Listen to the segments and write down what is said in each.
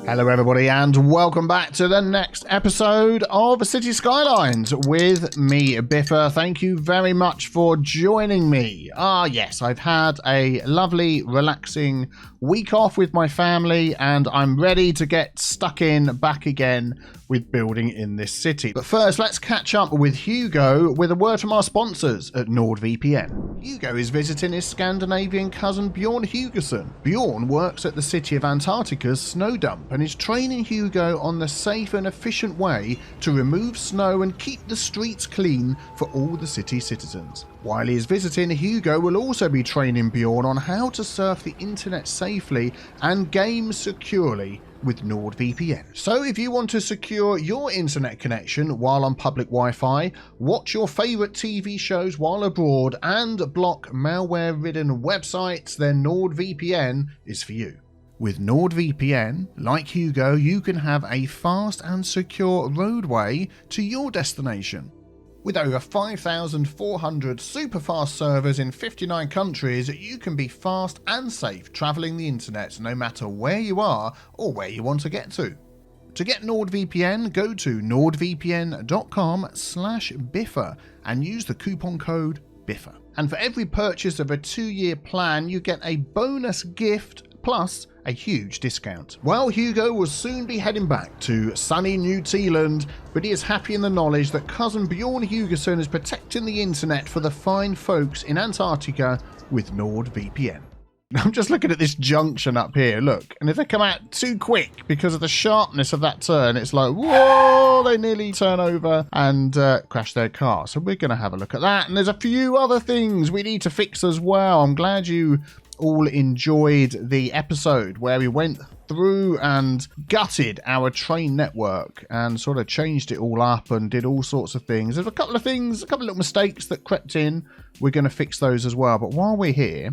Hello everybody and welcome back to the next episode of Cities Skylines with me, Biffa. Thank you very much for joining me. Yes, I've had a lovely, relaxing week off with my family and I'm ready to get stuck in back again with building in this city. But first, let's catch up with Hugo with a word from our sponsors at NordVPN. Hugo is visiting his Scandinavian cousin Bjorn Hugerson. Bjorn works at the city of Antarctica's snow dump and is training Hugo on the safe and efficient way to remove snow and keep the streets clean for all the city citizens. While he is visiting, Hugo will also be training Bjorn on how to surf the internet safely and game securely with NordVPN. So if you want to secure your internet connection while on public Wi-Fi, watch your favourite TV shows while abroad and block malware-ridden websites, then NordVPN is for you. With NordVPN, like Hugo, you can have a fast and secure roadway to your destination. With over 5,400 super-fast servers in 59 countries, you can be fast and safe travelling the internet no matter where you are or where you want to get to. To get NordVPN, go to nordvpn.com/Biffa and use the coupon code Biffa. And for every purchase of a 2-year plan, you get a bonus gift plus a huge discount. Well, Hugo will soon be heading back to sunny New Tealand, but he is happy in the knowledge that cousin Bjorn Hugerson is protecting the internet for the fine folks in Antarctica with NordVPN. I'm just looking at this junction up here, look, and if they come out too quick because of the sharpness of that turn, it's like, whoa, they nearly turn over and crash their car. So we're going to have a look at that, and there's a few other things we need to fix as well. I'm glad you all enjoyed the episode where we went through and gutted our train network and sort of changed it all up and did all sorts of things. There's a couple of little mistakes that crept in. We're going to fix those as well. But while we're here,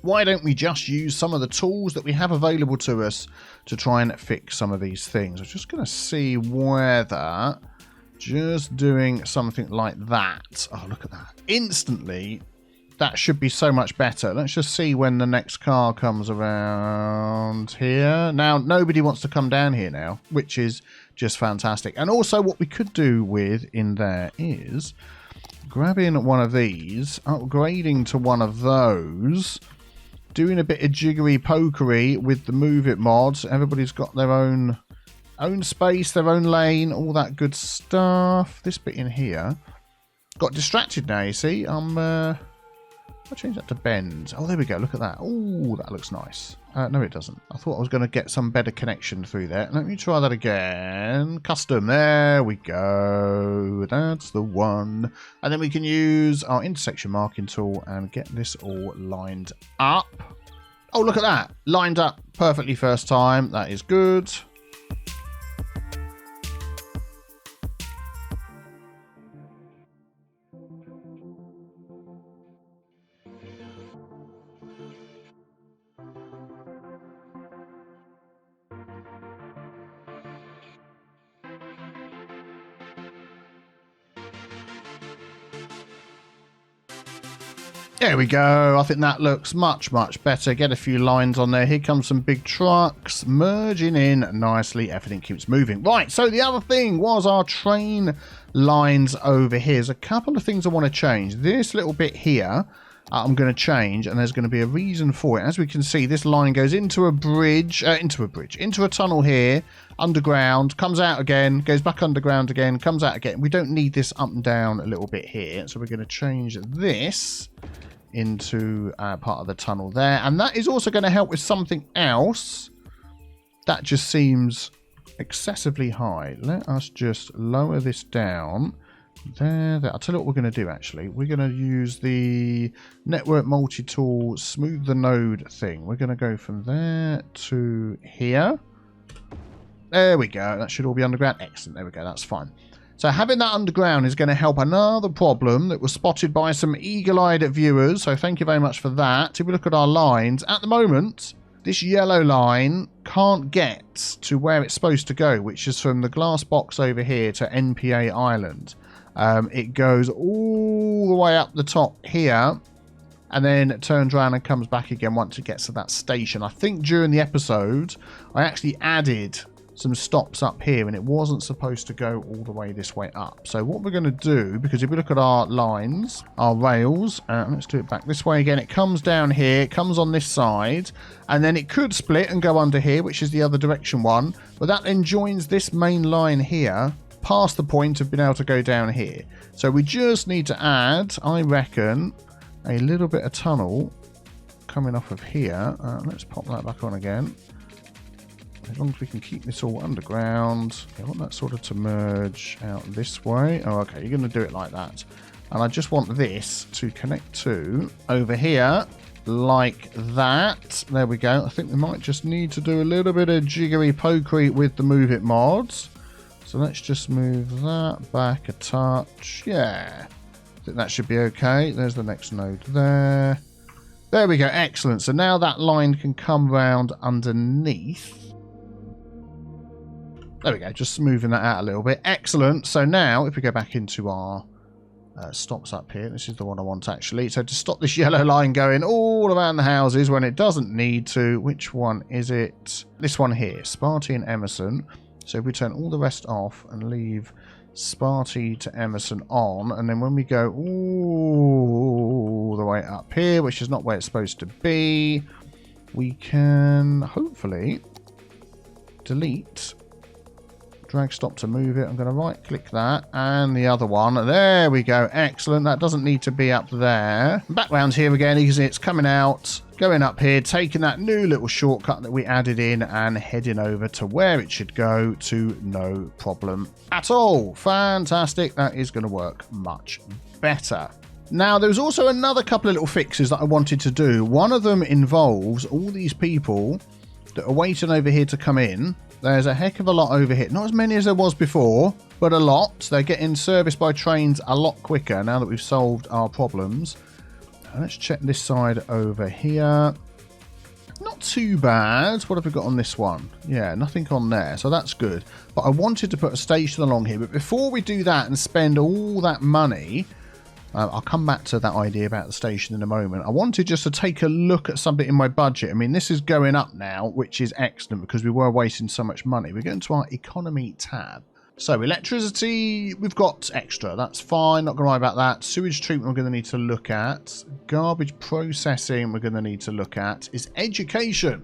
why don't we just use some of the tools that we have available to us to try and fix some of these things? I'm just going to see whether just doing something like that. Oh, look at that. Instantly, that should be so much better. Let's just see when the next car comes around here. Now, nobody wants to come down here now, which is just fantastic. And also what we could do with in there is grabbing one of these, upgrading to one of those, doing a bit of jiggery pokery with the Move It mods. Everybody's got their own space, their own lane, all that good stuff. This bit in here got distracted now, you see. I'll change that to bend. Oh, there we go. Look at that. Oh, that looks nice. No, it doesn't. I thought I was going to get some better connection through there. Let me try that again. Custom. There we go. That's the one. And then we can use our intersection marking tool and get this all lined up. Oh, look at that. Lined up perfectly first time. That is good. There we go. I think that looks much, much better. Get a few lines on there. Here comes some big trucks merging in nicely. Everything keeps moving. Right, so the other thing was our train lines over here. There's a couple of things I want to change. This little bit here, I'm going to change, and there's going to be a reason for it. As we can see, this line goes into a bridge, into a tunnel here, underground, comes out again, goes back underground again, comes out again. We don't need this up and down a little bit here, so we're going to change this into part of the tunnel there. And that is also going to help with something else that just seems excessively high. Let us just lower this down. There. I'll tell you what we're going to do, actually. We're going to use the network multi-tool, smooth the node thing. We're going to go from there to here. There we go. That should all be underground. Excellent. There we go. That's fine. So having that underground is going to help another problem that was spotted by some eagle-eyed viewers. So thank you very much for that. If we look at our lines, at the moment, this yellow line can't get to where it's supposed to go, which is from the glass box over here to NPA Island. It goes all the way up the top here and then it turns around and comes back again once it gets to that station. I think during the episode, I actually added some stops up here, and it wasn't supposed to go all the way this way up. So what we're going to do, because if we look at our lines, our rails, let's do it back this way again. It comes down here, it comes on this side, and then it could split and go under here, which is the other direction one. But that then joins this main line here past the point of being able to go down here. So we just need to add, I reckon, a little bit of tunnel coming off of here. Let's pop that back on again. As long as we can keep this all underground. I want that sort of to merge out this way. Oh, okay, you're going to do it like that. And I just want this to connect to over here like that. There we go. I think we might just need to do a little bit of jiggery pokery with the Move It mods. So let's just move that back a touch. Yeah, I think that should be okay. There's the next node there. There we go. Excellent. So now that line can come round underneath. There we go, just smoothing that out a little bit. Excellent. So now, if we go back into our stops up here, this is the one I want actually. So to stop this yellow line going all around the houses when it doesn't need to, which one is it? This one here, Sparty and Emerson. So if we turn all the rest off and leave Sparty to Emerson on, and then when we go all the way up here, which is not where it's supposed to be, we can hopefully delete. Drag stop to move it. I'm going to right click that and the other one. There we go. Excellent. That doesn't need to be up there. Back round here again. You can see it's coming out, going up here, taking that new little shortcut that we added in and heading over to where it should go to no problem at all. Fantastic. That is going to work much better. Now, there's also another couple of little fixes that I wanted to do. One of them involves all these people that are waiting over here to come in. There's a heck of a lot over here. Not as many as there was before, but a lot. They're getting serviced by trains a lot quicker now that we've solved our problems. Let's check this side over here. Not too bad. What have we got on this one? Yeah, nothing on there, so that's good. But I wanted to put a station along here. But before we do that and spend all that money, I'll come back to that idea about the station in a moment. I wanted just to take a look at something in my budget. I mean, this is going up now, which is excellent because we were wasting so much money. We're going to our economy tab. So electricity, we've got extra. That's fine. Not going to worry about that. Sewage treatment, we're going to need to look at. Garbage processing, we're going to need to look at. Is education.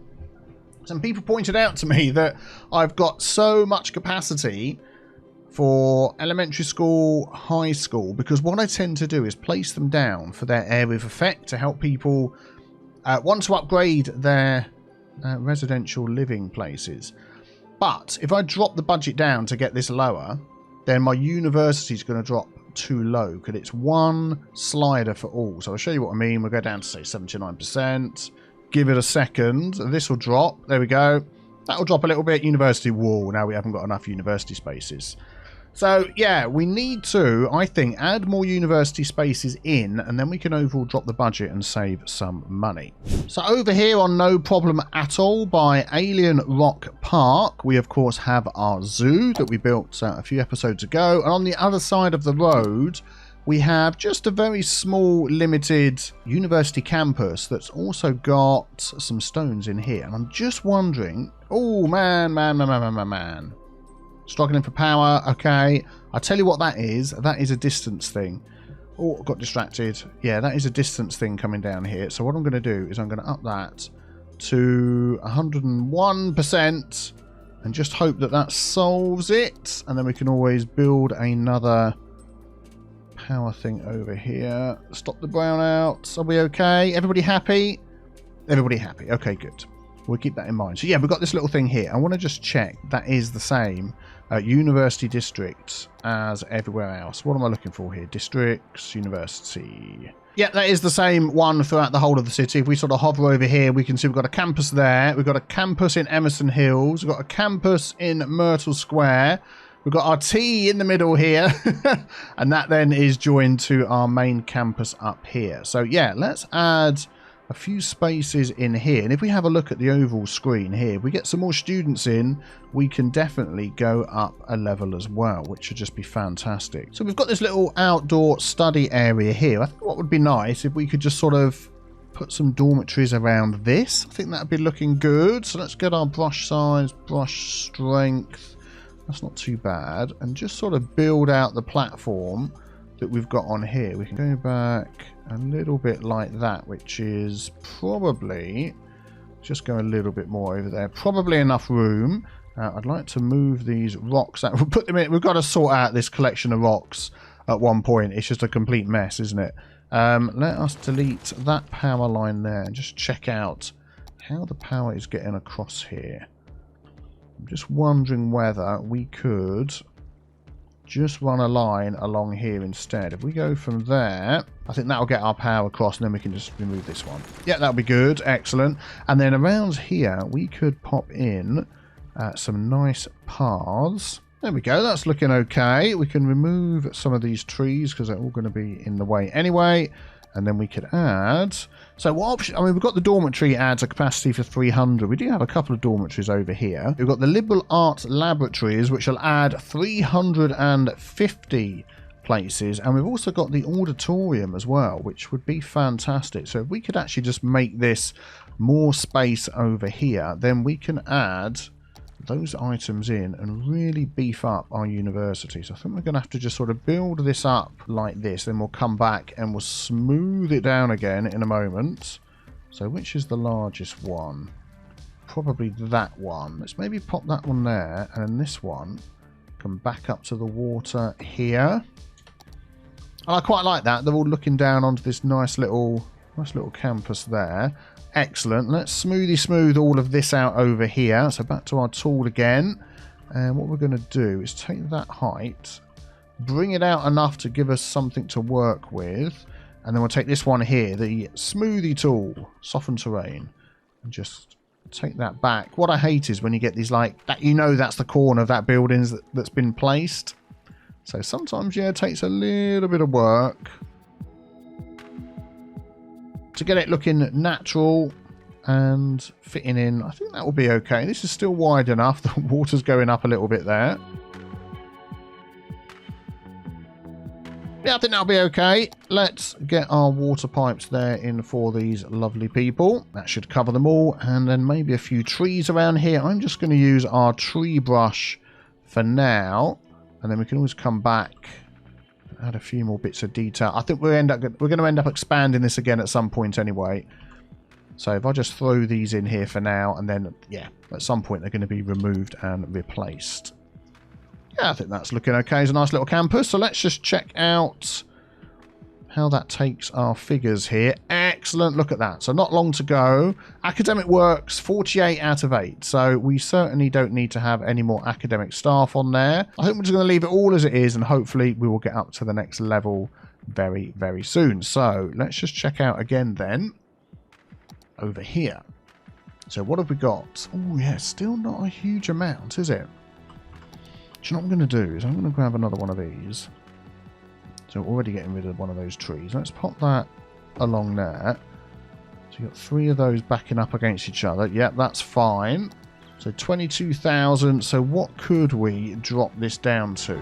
Some people pointed out to me that I've got so much capacity for elementary school, high school, because what I tend to do is place them down for their area of effect to help people want to upgrade their residential living places. But if I drop the budget down to get this lower, then my university is going to drop too low because it's one slider for all. So I'll show you what I mean. We'll go down to say 79%. Give it a second. This will drop. There we go. That will drop a little bit. University wall. Now we haven't got enough university spaces. So, yeah, we need to, I think, add more university spaces in, and then we can overall drop the budget and save some money. So over here on No Problem At All by Alien Rock Park, we, of course, have our zoo that we built a few episodes ago. And on the other side of the road, we have just a very small, limited university campus that's also got some stones in here. And I'm just wondering, oh, man. Struggling for power. Okay. I'll tell you what that is. That is a distance thing. Oh, got distracted. Yeah, that is a distance thing coming down here. So what I'm going to do is I'm going to up that to 101% and just hope that that solves it. And then we can always build another power thing over here. Stop the brownout. Are we okay? Everybody happy? Everybody happy. Okay, good. We'll keep that in mind. So yeah, we've got this little thing here. I want to just check that is the same university districts as everywhere else. What am I looking for here? Districts, university. Yeah, that is the same one throughout the whole of the city. If we sort of hover over here, we can see we've got a campus there. We've got a campus in Emerson Hills. We've got a campus in Myrtle Square. We've got our T in the middle here. And that then is joined to our main campus up here. So yeah, let's add a few spaces in here, and if we have a look at the overall screen here, if we get some more students in, we can definitely go up a level as well, which would just be fantastic. So we've got this little outdoor study area here. I think what would be nice if we could just sort of put some dormitories around this. I think that'd be looking good. So let's get our brush size, brush strength. That's not too bad. And just sort of build out the platform that we've got on here. We can go back a little bit like that, which is probably... Just go a little bit more over there. Probably enough room. I'd like to move these rocks out. We'll put them in. We've got to sort out this collection of rocks at one point. It's just a complete mess, isn't it? Let us delete that power line there and just check out how the power is getting across here. I'm just wondering whether we could just run a line along here instead. If we go from there, I think that'll get our power across, and then we can just remove this one. Yeah, that'll be good. Excellent. And then around here, we could pop in some nice paths. There we go. That's looking okay. We can remove some of these trees because they're all going to be in the way anyway. And then we could add... So what option... I mean, we've got the dormitory adds a capacity for 300. We do have a couple of dormitories over here. We've got the liberal arts laboratories, which will add 350 places. And we've also got the auditorium as well, which would be fantastic. So if we could actually just make this more space over here, then we can add those items in and really beef up our university. So I think we're going to have to just sort of build this up like this, then we'll come back and we'll smooth it down again in a moment. So which is the largest one? Probably that one. Let's maybe pop that one there, and then this one can back up to the water here. And I quite like that. They're all looking down onto this nice little campus there. Excellent. Let's smooth all of this out over here. So back to our tool again. And what we're going to do is take that height, bring it out enough to give us something to work with. And then we'll take this one here, the smoothie tool, soften terrain, and just take that back. What I hate is when you get these like, that, you know that's the corner of that building that's been placed. So sometimes, yeah, it takes a little bit of work to get it looking natural and fitting in. I think that will be okay. This is still wide enough. The water's going up a little bit there. Yeah, I think that'll be okay. Let's get our water pipes there in for these lovely people. That should cover them all. And then maybe a few trees around here. I'm just going to use our tree brush for now. And then we can always come back, add a few more bits of detail. I think we're going to end up expanding this again at some point anyway. So if I just throw these in here for now, and then, yeah, at some point they're going to be removed and replaced. Yeah, I think that's looking okay. It's a nice little campus. So let's just check out how that takes our figures here. Excellent. Look at that. So not long to go. Academic works 48 out of 8. So we certainly don't need to have any more academic staff on there. I think we're just going to leave it all as it is, and hopefully we will get up to the next level very, very soon. So let's just check out again then over here. So what have we got? Oh yeah, still not a huge amount, is it? Do you know what I'm going to do is I'm going to grab another one of these. So we're already getting rid of one of those trees. Let's pop that along there. So you've got 3 of those backing up against each other. Yep, that's fine. So 22,000. So what could we drop this down to?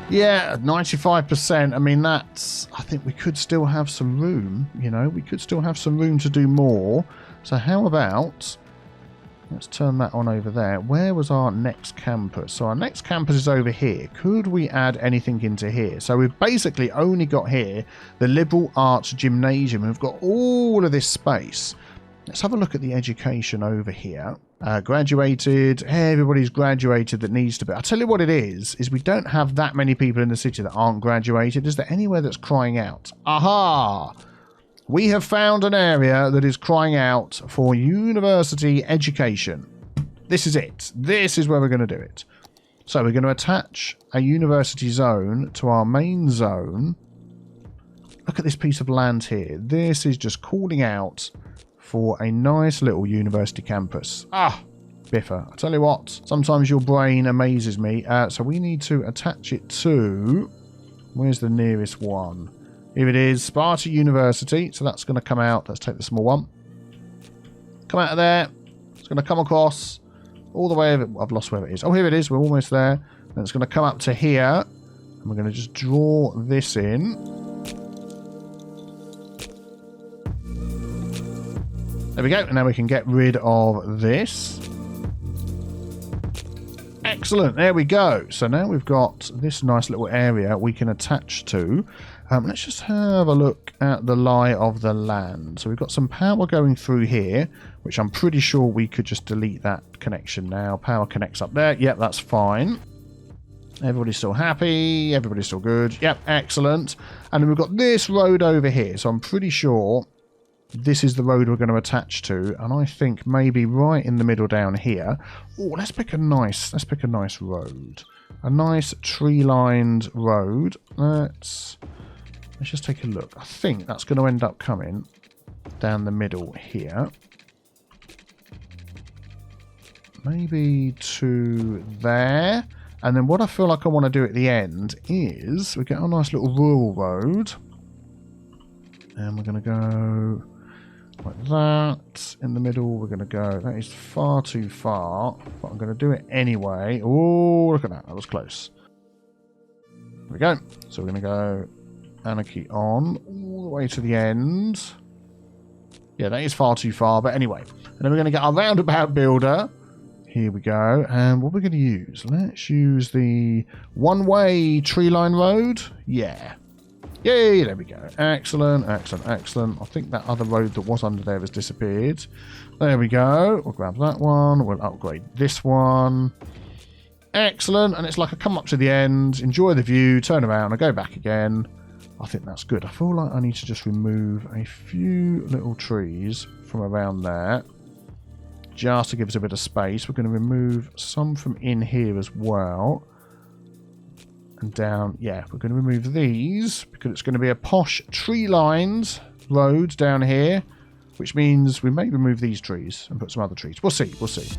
Yeah, 95%. I mean, that's... I think we could still have some room, you know. We could still have some room to do more. So how about... Let's turn that on over there. Where was our next campus? So our next campus is over here. Could we add anything into here? So we've basically only got here the Liberal Arts Gymnasium. We've got all of this space. Let's have a look at the education over here. Graduated. Everybody's graduated that needs to be. I'll tell you what it is we don't have that many people in the city that aren't graduated. Is there anywhere that's crying out? Aha! We have found an area that is crying out for university education. This is it. This is where we're going to do it. So we're going to attach a university zone to our main zone. Look at this piece of land here. This is just calling out for a nice little university campus. Ah, Biffa. I tell you what, sometimes your brain amazes me. So we need to attach it to... Where's the nearest one? Here it is, Sparta University. So that's going to come out. Let's take the small one. Come out of there. It's going to come across all the way. I've lost where it is. Oh, here it is. We're almost there. And it's going to come up to here. And we're going to just draw this in. There we go. And now we can get rid of this. Excellent. There we go. So now we've got this nice little area we can attach to. Let's just have a look at the lie of the land. So we've got some power going through here, which I'm pretty sure we could just delete that connection now. Power connects up there. Yep, that's fine. Everybody's still happy. Everybody's still good. Yep, excellent. And then we've got this road over here. So I'm pretty sure this is the road we're going to attach to. And I think maybe right in the middle down here. Oh, let's pick a nice road. A nice tree-lined road. Let's just take a look. I think that's going to end up coming down the middle here. Maybe to there. And then what I feel like I want to do at the end is we get a nice little rural road. And we're going to go like that. In the middle, we're going to go. That is far too far. But I'm going to do it anyway. Oh, look at that. That was close. There we go. So we're going to go anarchy on all the way to the end. Yeah, that is far too far. But anyway. And then we're going to get our roundabout builder. Here we go. And what we're going to use? Let's use the one-way tree line road. Yeah. Yay, there we go. Excellent, excellent, excellent. I think that other road that was under there has disappeared. There we go. We'll grab that one. We'll upgrade this one. Excellent. And it's like I come up to the end, enjoy the view, turn around, I go back again. I think that's good. I feel like I need to just remove a few little trees from around there. Just to give us a bit of space. We're going to remove some from in here as well. And down, yeah, we're going to remove these because it's going to be a posh tree-lined road down here, which means we may remove these trees and put some other trees. We'll see, we'll see.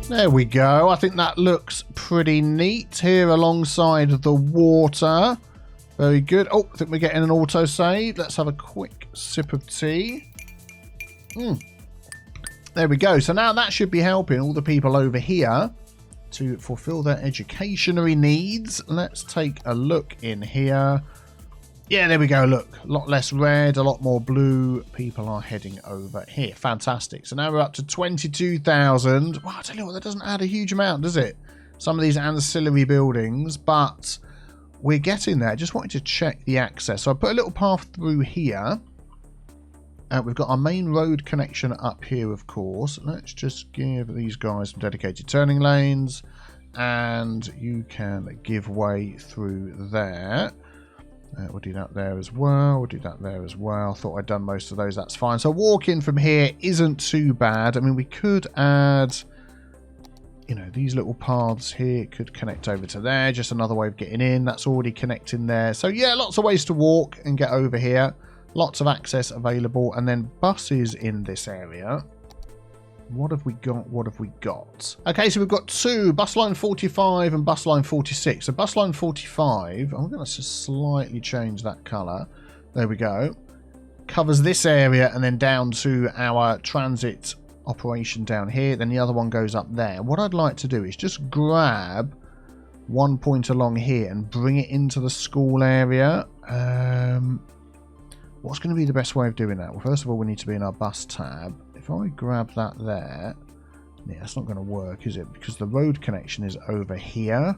There we go. I think that looks pretty neat here alongside the water. Very good. Oh, I think we're getting an autosave. Let's have a quick sip of tea. There we go. So now that should be helping all the people over here to fulfill their educationary needs. Let's take a look in here. Yeah, there we go. Look, a lot less red, a lot more blue. People are heading over here. Fantastic. So now we're up to 22,000. Wow, I tell you what, that doesn't add a huge amount, does it? Some of these ancillary buildings, but we're getting there. Just wanted to check the access. So I put a little path through here. We've got our main road connection up here, of course. Let's just give these guys some dedicated turning lanes. And you can give way through there. We'll do that there as well. We'll do that there as well. Thought I'd done most of those. That's fine. So walking from here isn't too bad. I mean, we could add, you know, these little paths here could connect over to there. Just another way of getting in. That's already connecting there. So yeah, lots of ways to walk and get over here. Lots of access available. And then buses in this area. What have we got? What have we got? Okay, so we've got two, bus line 45 and bus line 46. So bus line 45, I'm going to just slightly change that colour. There we go. Covers this area and then down to our transit operation down here. Then the other one goes up there. What I'd like to do is just grab one point along here and bring it into the school area. What's going to be the best way of doing that? Well, first of all, we need to be in our bus tab. If I grab that there, yeah, that's not going to work, is it? Because the road connection is over here.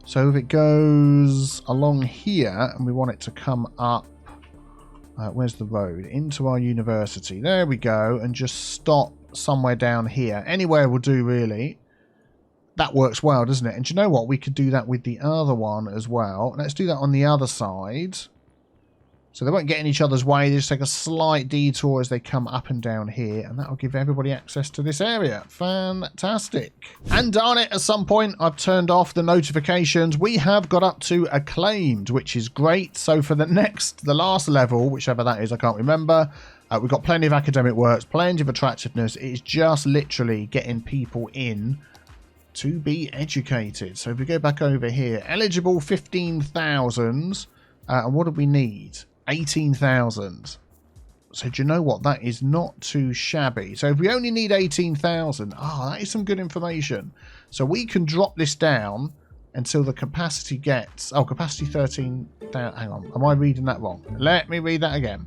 So if it goes along here and we want it to come up, where's the road? Into our university. There we go. And just stop somewhere down here. Anywhere will do, really. That works well, doesn't it? And do you know what? We could do that with the other one as well. Let's do that on the other side. So they won't get in each other's way. They just take a slight detour as they come up and down here. And that will give everybody access to this area. Fantastic. And darn it, at some point, I've turned off the notifications. We have got up to acclaimed, which is great. So for the last level, whichever that is, I can't remember. We've got plenty of academic works, plenty of attractiveness. It's just literally getting people in to be educated. So if we go back over here, eligible 15,000. And what do we need? 18,000. So do you know what? That is not too shabby. So if we only need 18,000, that is some good information. So we can drop this down until the capacity gets... Oh, capacity 13,000. Hang on. Am I reading that wrong? Let me read that again.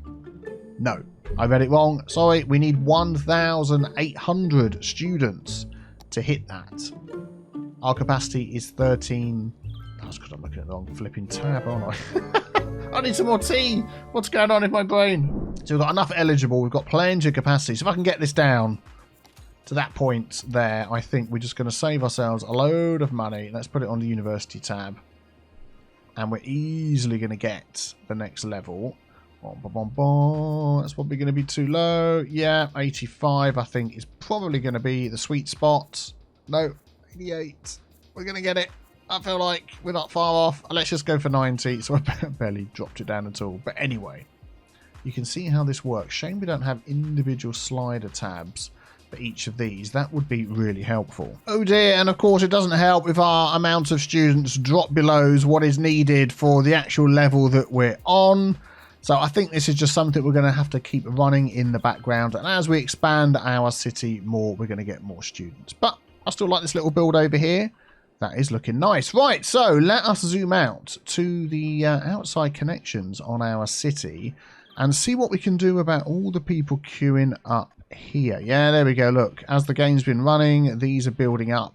No, I read it wrong. Sorry, we need 1,800 students to hit that. Our capacity is 13... That's because I'm looking at the wrong flipping tab, aren't I? I need some more tea. What's going on in my brain? So we've got enough eligible. We've got plenty of capacity. So if I can get this down to that point there, I think we're just going to save ourselves a load of money. Let's put it on the university tab. And we're easily going to get the next level. That's probably going to be too low. Yeah, 85 I think is probably going to be the sweet spot. No, 88. We're going to get it. I feel like we're not far off. Let's just go for 90. So I barely dropped it down at all. But anyway, you can see how this works. Shame we don't have individual slider tabs for each of these. That would be really helpful. Oh dear, and of course it doesn't help if our amount of students drop below what is needed for the actual level that we're on. So I think this is just something we're going to have to keep running in the background. And as we expand our city more, we're going to get more students. But I still like this little build over here. That is looking nice. Right, so let us zoom out to the outside connections on our city and see what we can do about all the people queuing up here. Yeah, there we go. Look, as the game's been running, these are building up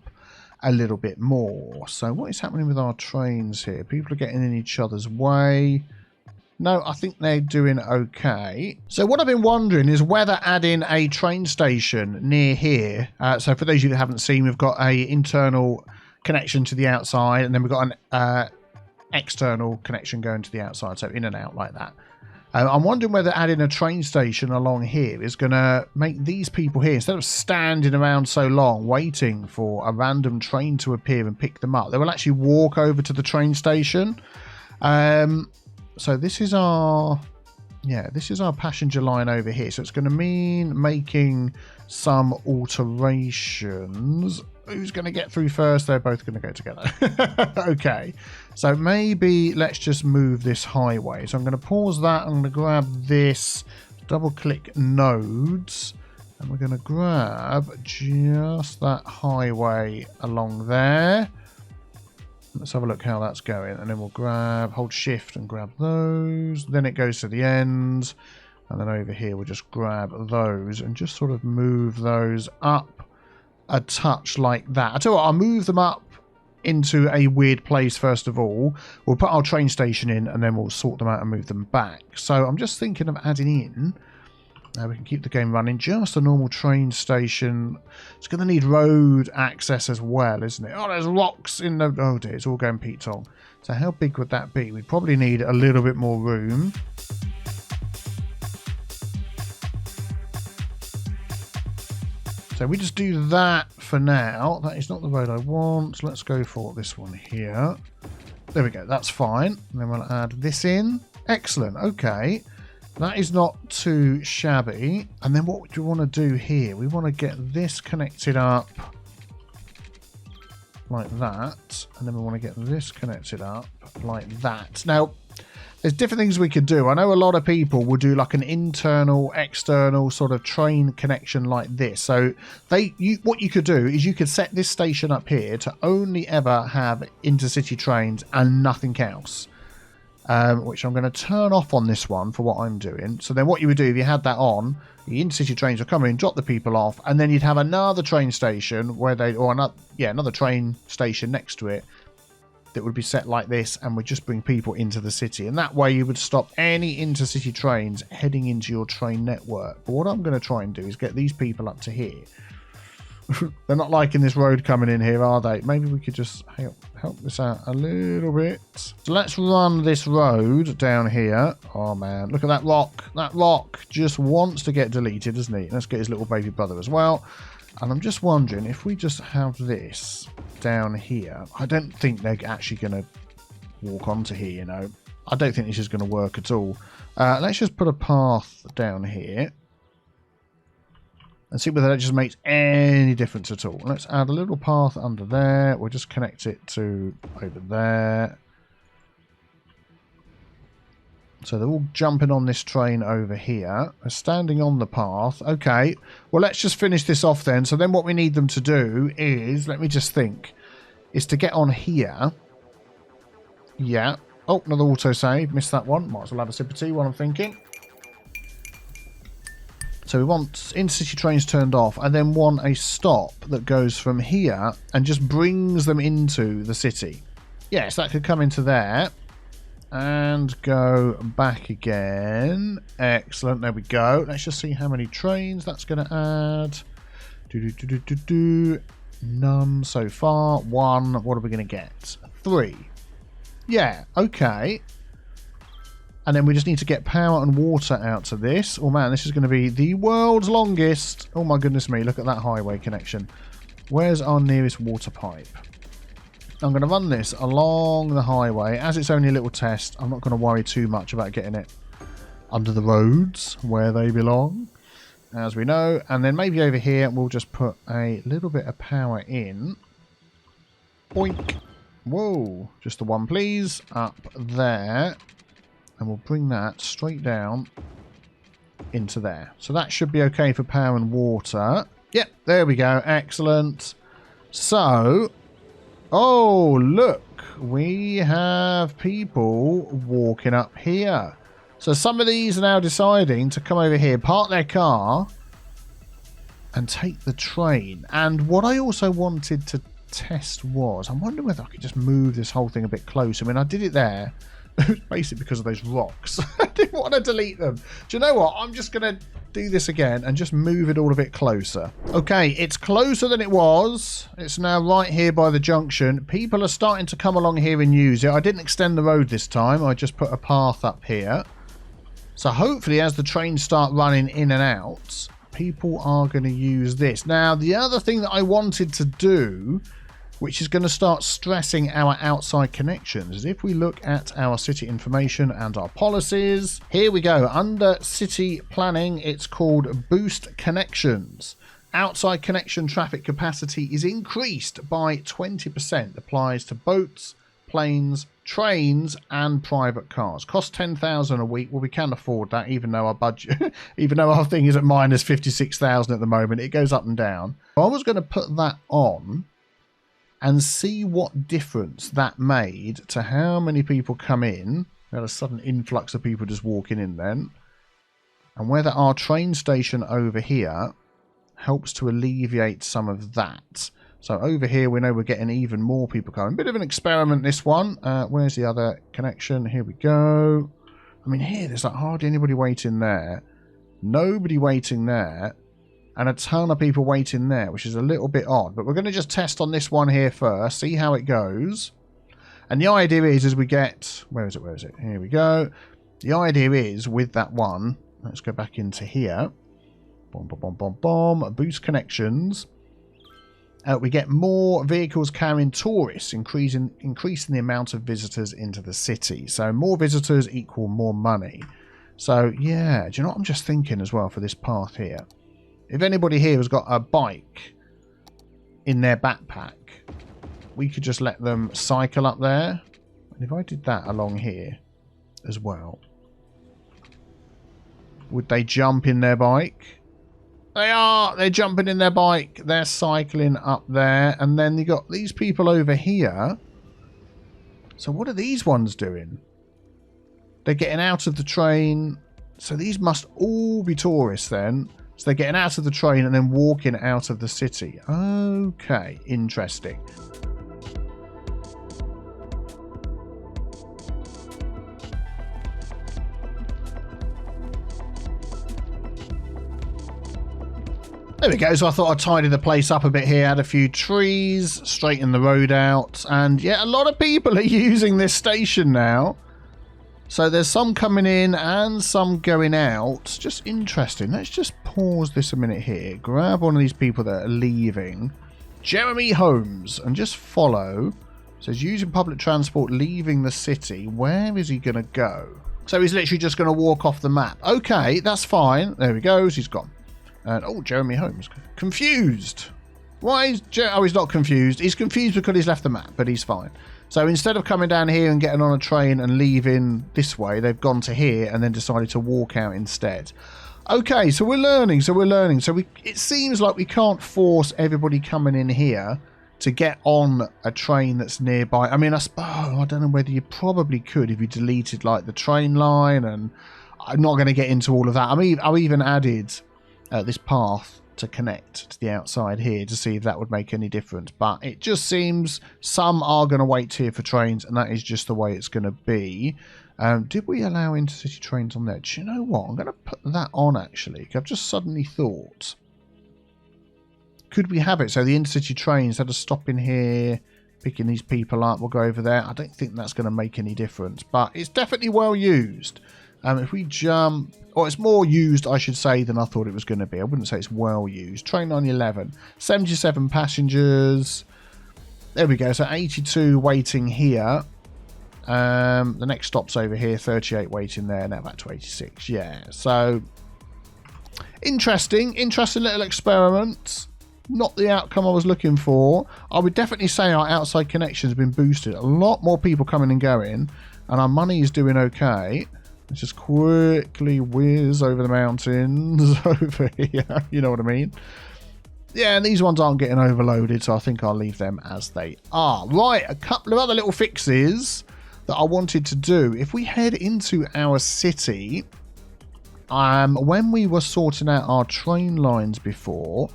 a little bit more. So what is happening with our trains here? People are getting in each other's way. No, I think they're doing okay. So what I've been wondering is whether adding a train station near here. So for those of you that haven't seen, we've got a internal connection to the outside, and then we've got an external connection going to the outside, so in and out like that. I'm wondering whether adding a train station along here is going to make these people here, instead of standing around so long waiting for a random train to appear and pick them up, they will actually walk over to the train station. So this is our passenger line over here. So it's going to mean making some alterations. Who's going to get through first? They're both going to go together. Okay. So maybe let's just move this highway. So I'm going to pause that. I'm going to grab this, double click nodes, and we're going to grab just that highway along there. Let's have a look how that's going. And then we'll hold shift and grab those. Then it goes to the end. And then over here, we'll just grab those and just sort of move those up a touch like that. I tell you what, I'll move them up into a weird place first of all. We'll put our train station in and then we'll sort them out and move them back. So I'm just thinking of adding in, we can keep the game running, just a normal train station. It's going to need road access as well, isn't it? Oh, there's rocks in the... Oh dear, it's all going Pete Tong. So how big would that be? We'd probably need a little bit more room. So we just do that for now. That is not the road I want. Let's go for this one here. There we go. That's fine. And then we'll add this in. Excellent. Okay. That is not too shabby. And then what do we want to do here? We want to get this connected up like that. And then we want to get this connected up like that. Now, there's different things we could do. I know a lot of people will do like an internal, external sort of train connection like this. So what you could do is you could set this station up here to only ever have intercity trains and nothing else. Which I'm going to turn off on this one for what I'm doing. So then what you would do if you had that on, the intercity trains would come in, drop the people off, and then you'd have another train station where another train station next to it that would be set like this and would just bring people into the city. And that way you would stop any intercity trains heading into your train network. But what I'm going to try and do is get these people up to here. They're not liking this road coming in here, are they? Maybe we could just help this out a little bit. So let's run this road down here. Oh, man. Look at that rock. That rock just wants to get deleted, doesn't he? Let's get his little baby brother as well. And I'm just wondering if we just have this down here. I don't think they're actually going to walk onto here, you know. I don't think this is going to work at all. Let's just put a path down here. And see whether that just makes any difference at all. Let's add a little path under there. We'll just connect it to over there. So they're all jumping on this train over here. They're standing on the path. Okay. Well, let's just finish this off then. So then what we need them to do is, let me just think, is to get on here. Yeah. Oh, another autosave. Missed that one. Might as well have a sip of tea while I'm thinking. So we want intercity trains turned off and then want a stop that goes from here and just brings them into the city. Yes, that could come into there and go back again. Excellent. There we go. Let's just see how many trains that's going to add. None so far. 1. What are we going to get? 3. Yeah, okay. And then we just need to get power and water out to this. Oh man, this is going to be the world's longest. Oh my goodness me, look at that highway connection. Where's our nearest water pipe? I'm going to run this along the highway. As it's only a little test, I'm not going to worry too much about getting it under the roads where they belong, as we know. And then maybe over here, we'll just put a little bit of power in. Boink. Whoa, just the one, please. Up there. And we'll bring that straight down into there. So that should be okay for power and water. Yep, there we go. Excellent. So, oh, look. We have people walking up here. So some of these are now deciding to come over here, park their car, and take the train. And what I also wanted to test was, I'm wondering whether I could just move this whole thing a bit closer. I mean, I did it there. Basically because of those rocks. I didn't want to delete them. Do you know what? I'm just going to do this again and just move it all a bit closer. Okay, it's closer than it was. It's now right here by the junction. People are starting to come along here and use it. I didn't extend the road this time. I just put a path up here. So hopefully as the trains start running in and out, people are going to use this. Now, the other thing that I wanted to do, which is going to start stressing our outside connections, is if we look at our city information and our policies. Here we go. Under city planning, it's called boost connections. Outside connection traffic capacity is increased by 20%. Applies to boats, planes, trains and private cars. Cost 10,000 a week. Well, we can afford that, even though our budget, even though our thing is at minus 56,000 at the moment. It goes up and down. I was going to put that on and see what difference that made to how many people come in. We had a sudden influx of people just walking in then. And whether our train station over here helps to alleviate some of that. So over here, we know we're getting even more people coming. Bit of an experiment, this one. Where's the other connection? Here we go. I mean, here, there's like hardly anybody waiting there. Nobody waiting there. And a ton of people waiting there, which is a little bit odd. But we're going to just test on this one here first, see how it goes. And the idea is, as we get... Where is it? Here we go. The idea is, with that one, let's go back into here. Boom, boom, boom, boom, boom. Boost connections. We get more vehicles carrying tourists, increasing the amount of visitors into the city. So more visitors equal more money. So, yeah, do you know what I'm just thinking as well for this path here? If anybody here has got a bike in their backpack, we could just let them cycle up there. And if I did that along here as well, would they jump in their bike? They are! They're jumping in their bike. They're cycling up there. And then you got these people over here. So what are these ones doing? They're getting out of the train. So these must all be tourists then. So they're getting out of the train and then walking out of the city. Okay, interesting. There we go. So I thought I'd tidy the place up a bit here. Add a few trees, straighten the road out. And yeah, a lot of people are using this station now. So there's some coming in and some going out. Just interesting. Let's just pause this a minute here. Grab one of these people that are leaving. Jeremy Holmes. And just follow. It says using public transport leaving the city. Where is he going to go? So he's literally just going to walk off the map. Okay, that's fine. There he goes. He's gone. And oh, Jeremy Holmes. Confused. Why is oh, he's not confused. He's confused because he's left the map, but he's fine. So instead of coming down here and getting on a train and leaving this way, they've gone to here and then decided to walk out instead. Okay, so we're learning. So it seems like we can't force everybody coming in here to get on a train that's nearby. I mean, I don't know whether you probably could if you deleted like the train line, and I'm not going to get into all of that. I mean, I've even added this path to connect to the outside here to see if that would make any difference, but it just seems some are going to wait here for trains, and that is just the way it's going to be. Did we allow intercity trains on there? Do you know what? I'm going to put that on actually. I've just suddenly thought, could we have it so the intercity trains had to stop in here, picking these people up? We'll go over there. I don't think that's going to make any difference, but it's definitely well used. If we jump, or it's more used, I should say, than I thought it was going to be. I wouldn't say it's well used. Train 911, 77 passengers. There we go. So 82 waiting here. The next stop's over here. 38 waiting there. Now back to 86. Yeah. So interesting little experiment. Not the outcome I was looking for. I would definitely say our outside connections have been boosted. A lot more people coming and going, and our money is doing okay. Let's just quickly whiz over the mountains over here. You know what I mean? Yeah, and these ones aren't getting overloaded, so I think I'll leave them as they are. Right, a couple of other little fixes that I wanted to do. If we head into our city, when we were sorting out our train lines before,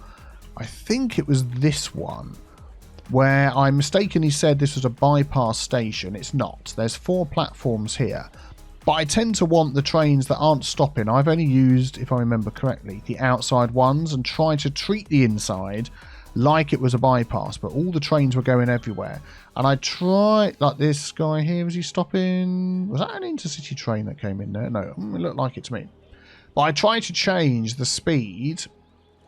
I think it was this one, where I mistakenly said this was a bypass station. It's not. There's 4 platforms here. But I tend to want the trains that aren't stopping. I've only used, if I remember correctly, the outside ones and tried to treat the inside like it was a bypass. But all the trains were going everywhere. And I tried, like this guy here, was he stopping? Was that an intercity train that came in there? No, it looked like it to me. But I tried to change the speed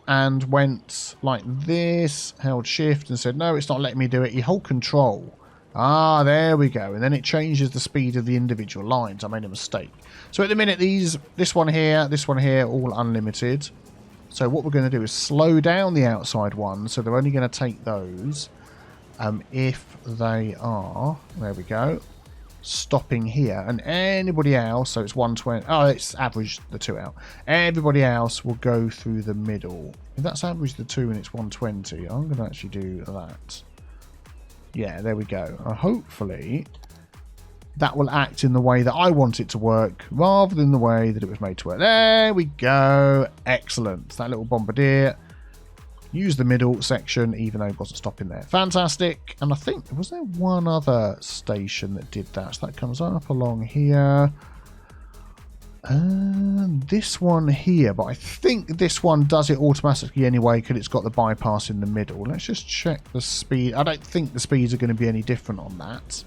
and went like this, held shift and said, no, it's not letting me do it. You hold control. Ah, there we go. And then it changes the speed of the individual lines. I made a mistake. So at the minute, this one here, all unlimited. So what we're going to do is slow down the outside ones. So they're only going to take those if they are, there we go, stopping here. And anybody else, so it's 120. Oh, it's averaged the 2 out. Everybody else will go through the middle. If that's averaged the 2 and it's 120, I'm going to actually do that. Yeah, there we go. Hopefully that will act in the way that I want it to work rather than the way that it was made to work. There we go. Excellent. That little bombardier. Use the middle section even though it wasn't stopping there. Fantastic. And I think, was there one other station that did that? So that comes up along here. This one here, but I think this one does it automatically anyway because it's got the bypass in the middle. Let's just check the speed. I don't think the speeds are going to be any different on that.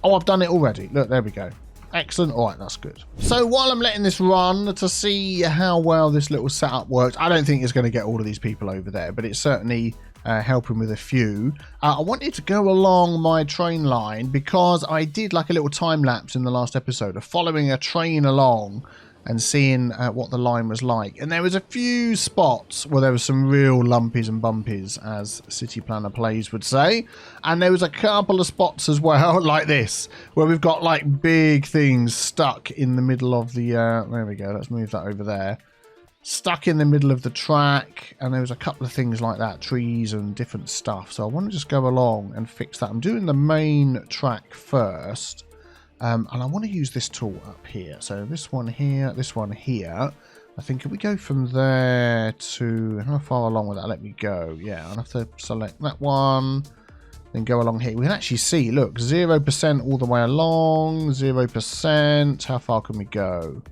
Oh, I've done it already. Look, there we go. Excellent. All right, that's good. So while I'm letting this run to see how well this little setup works, I don't think it's going to get all of these people over there, but it certainly helping with a few. I wanted to go along my train line because I did like a little time lapse in the last episode of following a train along and seeing what the line was like. And there was a few spots where there was some real lumpies and bumpies, as City Planner Plays would say. And there was a couple of spots as well, like this, where we've got like big things stuck in the middle of the... there we go, let's move that over there. Stuck in the middle of the track, and there was a couple of things like that, trees and different stuff. So I want to just go along and fix that. I'm doing the main track first. And I want to use this tool up here. So this one here, this one here. I think if we go from there to... How far along will that let me go? Yeah, I'll have to select that one. Then go along here. We can actually see, look, 0% all the way along. 0%. How far can we go?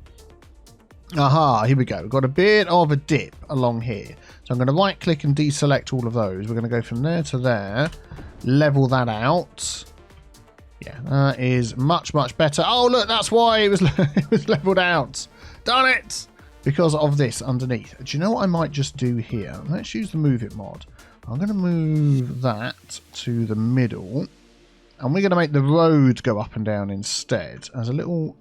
Aha, here we go. We've got a bit of a dip along here. So I'm going to right click and deselect all of those. We're going to go from there to there. Level that out. Yeah, that is much, much better. Oh, look, that's why it was, it was leveled out. Darn it! Because of this underneath. Do you know what I might just do here? Let's use the Move It mod. I'm going to move that to the middle. And we're going to make the road go up and down instead as a little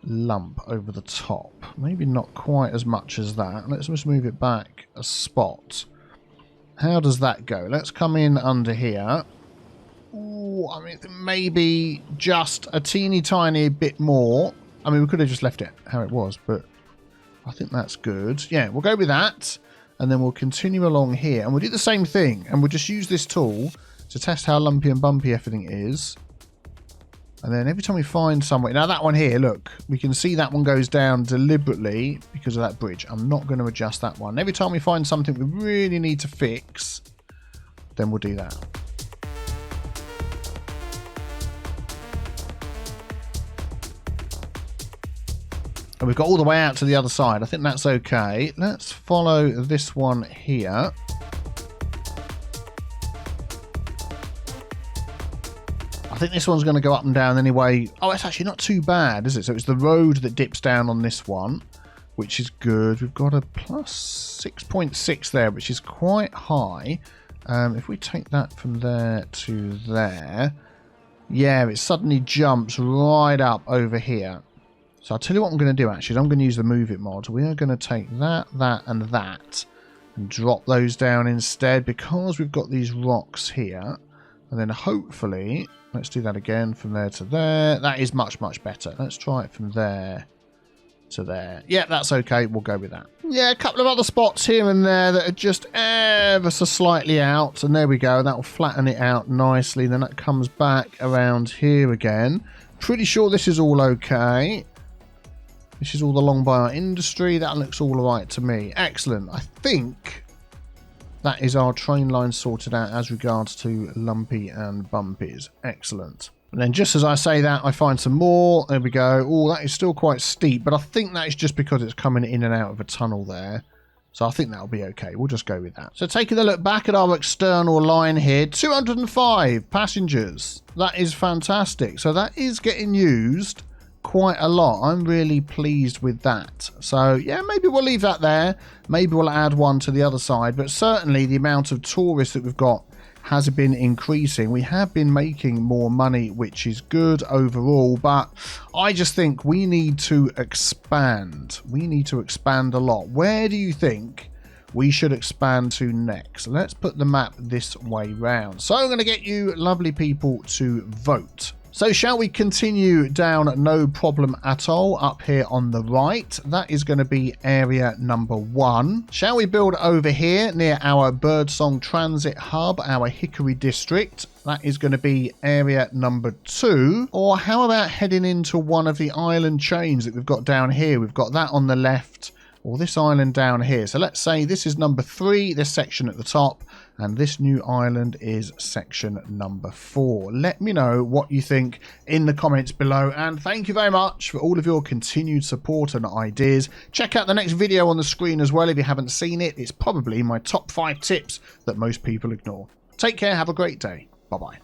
lump over the top. Maybe not quite as much as that. Let's just move it back a spot. How does that go? Let's come in under here. Ooh, I mean, maybe just a teeny tiny bit more. I mean, we could have just left it how it was, but I think that's good. Yeah, we'll go with that, and then we'll continue along here, and we'll do the same thing, and we'll just use this tool to test how lumpy and bumpy everything is. And then every time we find somewhere... Now, that one here, look, we can see that one goes down deliberately because of that bridge. I'm not going to adjust that one. Every time we find something we really need to fix, then we'll do that. And we've got all the way out to the other side. I think that's okay. Let's follow this one here. I think this one's going to go up and down anyway. Oh, it's actually not too bad, is it? So it's the road that dips down on this one, which is good. We've got a plus 6.6 there, which is quite high. If we take that from there to there, yeah, it suddenly jumps right up over here. So I'll tell you what I'm going to do, actually. Is I'm going to use the Move It mod. We are going to take that, that, and that, and drop those down instead, because we've got these rocks here. And then hopefully, let's do that again from there to there. That is much, much better. Let's try it from there to there. Yeah, that's okay. We'll go with that. Yeah, a couple of other spots here and there that are just ever so slightly out. And there we go. That will flatten it out nicely. Then that comes back around here again. Pretty sure this is all okay. This is all along by our industry. That looks all right to me. Excellent. I think that is our train line sorted out as regards to lumpy and bumpies. Excellent. And then just as I say that, I find some more. There we go. Oh, that is still quite steep, but I think that is just because it's coming in and out of a tunnel there. So I think that'll be okay. We'll just go with that. So taking a look back at our external line here, 205 passengers. That is fantastic. So that is getting used quite a lot. I'm really pleased with that. So yeah, maybe we'll leave that there. Maybe we'll add one to the other side, but certainly the amount of tourists that we've got has been increasing. We have been making more money, which is good overall, but I just think we need to expand. We need to expand a lot. Where do you think we should expand to next? Let's put the map this way round. So I'm going to get you lovely people to vote. So shall we continue down no problem at all up here on the right? That is going to be area number 1. Shall we build over here near our Birdsong Transit Hub, our Hickory District? That is going to be area number 2. Or how about heading into one of the island chains that we've got down here? We've got that on the left, or this island down here. So let's say this is number 3, this section at the top, and this new island is section number 4. Let me know what you think in the comments below, and thank you very much for all of your continued support and ideas. Check out the next video on the screen as well if you haven't seen it. It's probably my top 5 tips that most people ignore. Take care, have a great day. Bye-bye.